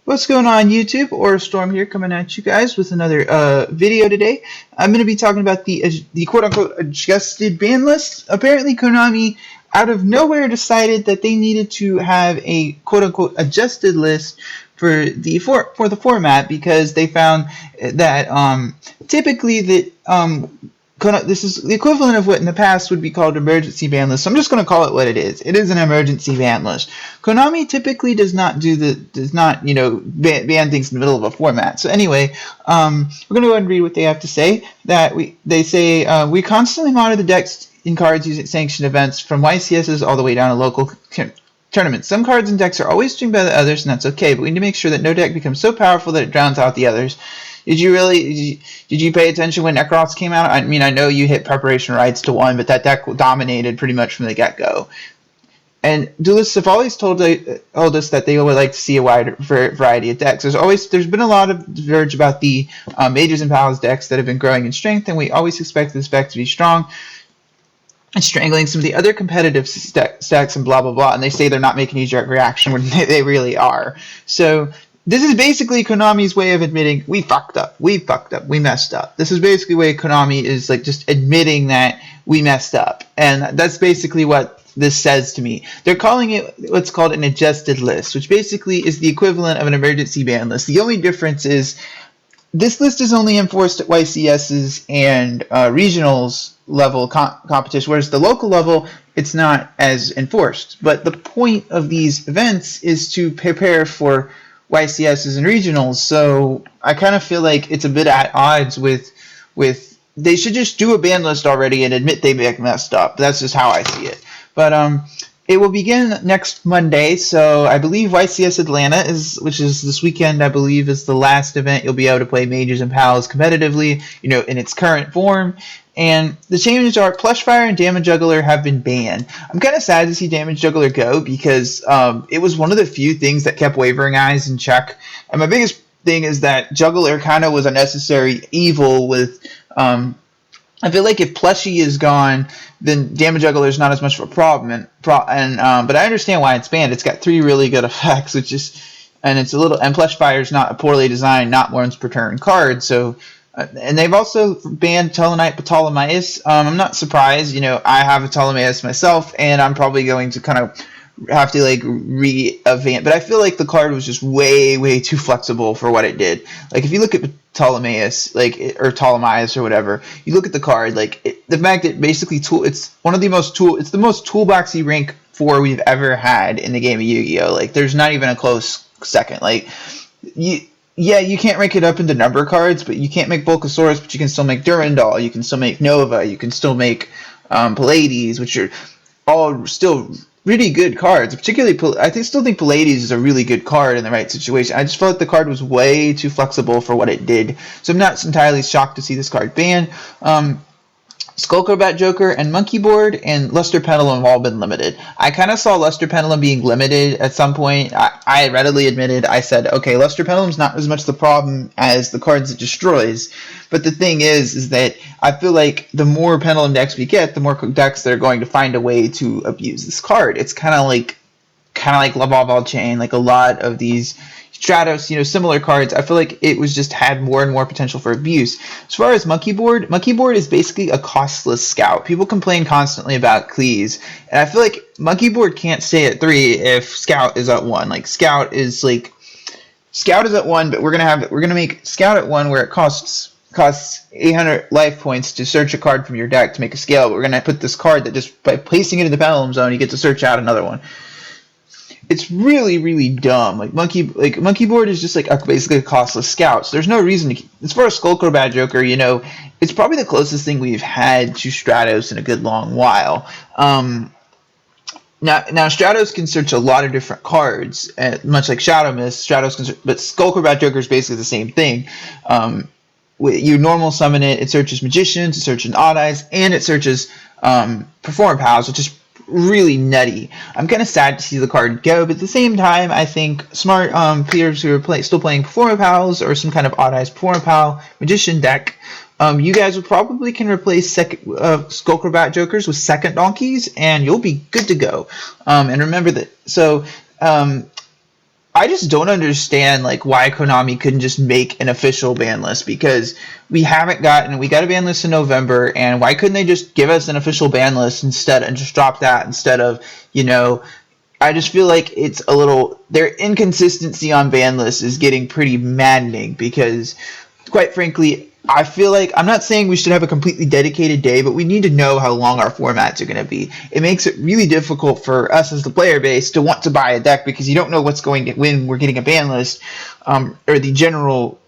What's going on, YouTube? Or Storm here, coming at you guys with another video today. I'm going to be talking about the quote-unquote adjusted ban list. Apparently, Konami, out of nowhere, decided that they needed to have a quote-unquote adjusted list for the format because they found that typically this is the equivalent of what in the past would be called emergency ban list. So I'm just going to call it what it is. It is an emergency ban list. Konami typically does not ban things in the middle of a format. So anyway, we're going to go ahead and read what they have to say. They say we constantly monitor the decks in cards using sanctioned events from YCSs all the way down to local tournaments. Some cards and decks are always doing better than others, and that's okay. But we need to make sure that no deck becomes so powerful that it drowns out the others. Did you pay attention when Necros came out? I mean, I know you hit preparation rights to 1, but that deck dominated pretty much from the get-go. And duelists have always told us that they would like to see a wide variety of decks. There's been a lot of diverge about the Mages and Pals decks that have been growing in strength, and we always expect this deck to be strong and strangling some of the other competitive stacks and blah blah blah. And they say they're not making a direct reaction when they really are. So this is basically Konami's way of admitting we fucked up, we messed up. This is basically the way Konami is like just admitting that we messed up, and that's basically what this says to me. They're calling it what's called an adjusted list, which basically is the equivalent of an emergency ban list. The only difference is this list is only enforced at YCSs and regionals level competition, whereas the local level it's not as enforced. But the point of these events is to prepare for YCSs and regionals, so I kind of feel like it's a bit at odds with they should just do a ban list already and admit they messed up. That's just how I see it. But it will begin next Monday, so I believe YCS Atlanta which is this weekend, I believe, is the last event you'll be able to play Mages and Pals competitively, in its current form. And the changes are Plush Fire and Damage Juggler have been banned. I'm kind of sad to see Damage Juggler go because it was one of the few things that kept Wavering Eyes in check. And my biggest thing is that Juggler kind of was a necessary evil with I feel like if Plushie is gone, then Damage Juggler is not as much of a problem. But I understand why it's banned. It's got 3 really good effects, and Plush Fire is not a poorly designed, not once per turn card. So, and they've also banned Tellarknight Ptolemaeus. I'm not surprised. I have a Ptolemaeus myself, and I'm probably going to kind of have to re-event. But I feel like the card was just way too flexible for what it did. Like if you look at Ptolemaeus, or Ptolemaeus or whatever, you look at the card, the fact that basically it's the most toolboxy rank 4 we've ever had in the game of Yu-Gi-Oh. There's not even a close second. You can't rank it up into number cards, but you can't make Bulkasaurus, but you can still make Durandal, you can still make Nova, you can still make Pallades, which are all still really good cards. Particularly, still think Pallades is a really good card in the right situation. I just felt like the card was way too flexible for what it did. So I'm not entirely shocked to see this card banned. Skullcrobat Joker and Monkey Board and Luster Pendulum have all been limited. I kind of saw Luster Pendulum being limited at some point. I readily admitted, I said, okay, Luster Pendulum's not as much the problem as the cards it destroys. But the thing is that I feel like the more Pendulum decks we get, the more decks that are going to find a way to abuse this card. It's kind of like Laval Chain, like a lot of these Stratos, similar cards. I feel like it was just had more and more potential for abuse. As far as Monkey Board is basically a costless scout. People complain constantly about Cleese, and I feel like Monkey Board can't stay at 3 if Scout is at 1. Scout is at 1, but we're gonna make Scout at 1 where it costs 800 life points to search a card from your deck to make a scale. But we're gonna put this card that just by placing it in the Pendulum Zone, you get to search out another one. It's really dumb. Monkey Board is just basically a costless scout. So there's no reason to keep. As far as Skullcrobat Joker, it's probably the closest thing we've had to Stratos in a good long while. Now Stratos can search a lot of different cards, much like Shadow Mist. Stratos can, but Skullcrobat Joker is basically the same thing. You normal summon it. It searches Magicians, it searches Odd Eyes, and it searches Perform Pals, which is really nutty. I'm kind of sad to see the card go, but at the same time, I think smart players who are still playing Perform Pals or some kind of Odd Eyes Perform Pal Magician deck, you guys probably can replace Skullcrobat Jokers with second Donkeys, and you'll be good to go. And remember that. So I just don't understand like why Konami couldn't just make an official ban list, because we got a ban list in November, and why couldn't they just give us an official ban list instead and just drop that instead of, I just feel like it's a little, their inconsistency on ban lists is getting pretty maddening, because quite frankly, I feel like, I'm not saying we should have a completely dedicated day, but we need to know how long our formats are going to be. It makes it really difficult for us as the player base to want to buy a deck, because you don't know what's going to, when we're getting a ban list, or the general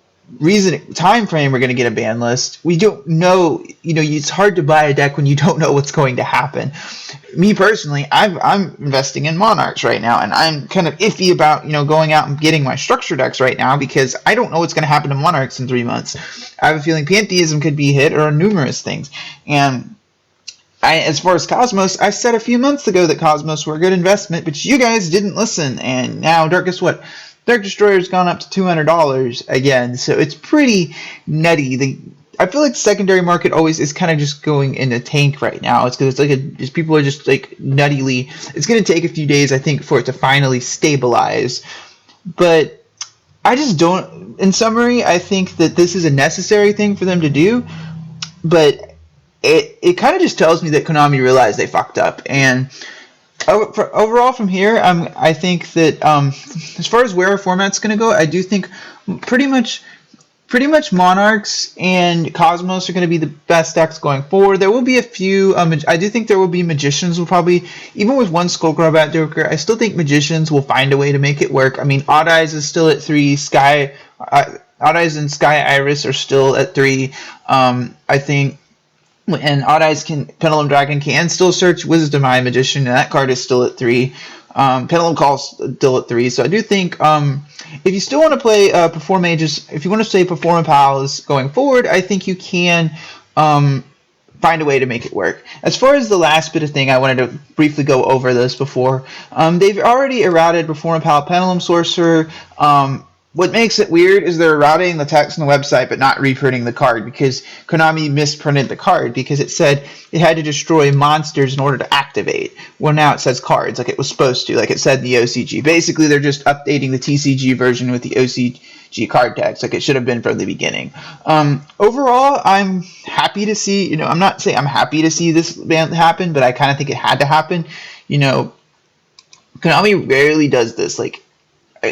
time frame we're going to get a ban list. We don't know, it's hard to buy a deck when you don't know what's going to happen. Me personally, I'm investing in Monarchs right now, and I'm kind of iffy about going out and getting my structure decks right now, because I don't know what's going to happen to Monarchs in 3 months. I have a feeling Pantheism could be hit, or numerous things. And as far as Cosmos, I said a few months ago that Cosmos were a good investment, but you guys didn't listen, and now guess what? Dark Destroyer's gone up to $200 again, so it's pretty nutty. I feel like the secondary market always is kind of just going in a tank right now. It's because it's like people are just like nuttily. It's going to take a few days, I think, for it to finally stabilize. But I just don't. In summary, I think that this is a necessary thing for them to do, but it kind of just tells me that Konami realized they fucked up. And overall, from here, I think that as far as where our format's going to go, I do think pretty much Monarchs and Cosmos are going to be the best decks going forward. There will be a few. I do think there will be Magicians. Will probably, even with one Skullcrow Bat Joker, I still think Magicians will find a way to make it work. I mean, Odd Eyes is still at 3. Odd Eyes and Sky Iris are still at 3. I think. And Odd Eyes Pendulum Dragon can still search Wisdom Eye Magician, and that card is still at 3. Pendulum Call's still at 3. So I do think if you still want to play Perform Mages, if you want to say Perform Pals going forward, I think you can find a way to make it work. As far as the last bit of thing, I wanted to briefly go over this before. They've already errated Perform Pal Pendulum Sorcerer. What makes it weird is they're routing the text on the website but not reprinting the card, because Konami misprinted the card because it said it had to destroy monsters in order to activate. Well, now it says cards like it was supposed to, like it said in the OCG. Basically, they're just updating the TCG version with the OCG card text like it should have been from the beginning. Overall, I'm happy to see, I'm not saying I'm happy to see this ban happen, but I kind of think it had to happen. Konami rarely does this. Like,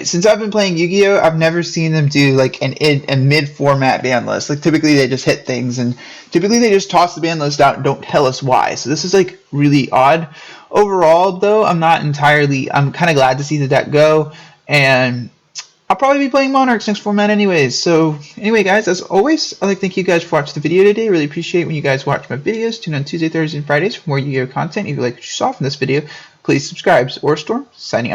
since I've been playing Yu-Gi-Oh, I've never seen them do like a mid-format ban list. Like, typically they just hit things, and typically they just toss the ban list out and don't tell us why. So this is like really odd. Overall, though, I'm kind of glad to see the deck go, and I'll probably be playing Monarchs next format anyways. So anyway, guys, as always, I'd like to thank you guys for watching the video today. Really appreciate when you guys watch my videos. Tune on Tuesday, Thursday, and Fridays for more Yu-Gi-Oh content. If you like what you saw from this video, please subscribe. Or Storm, signing out.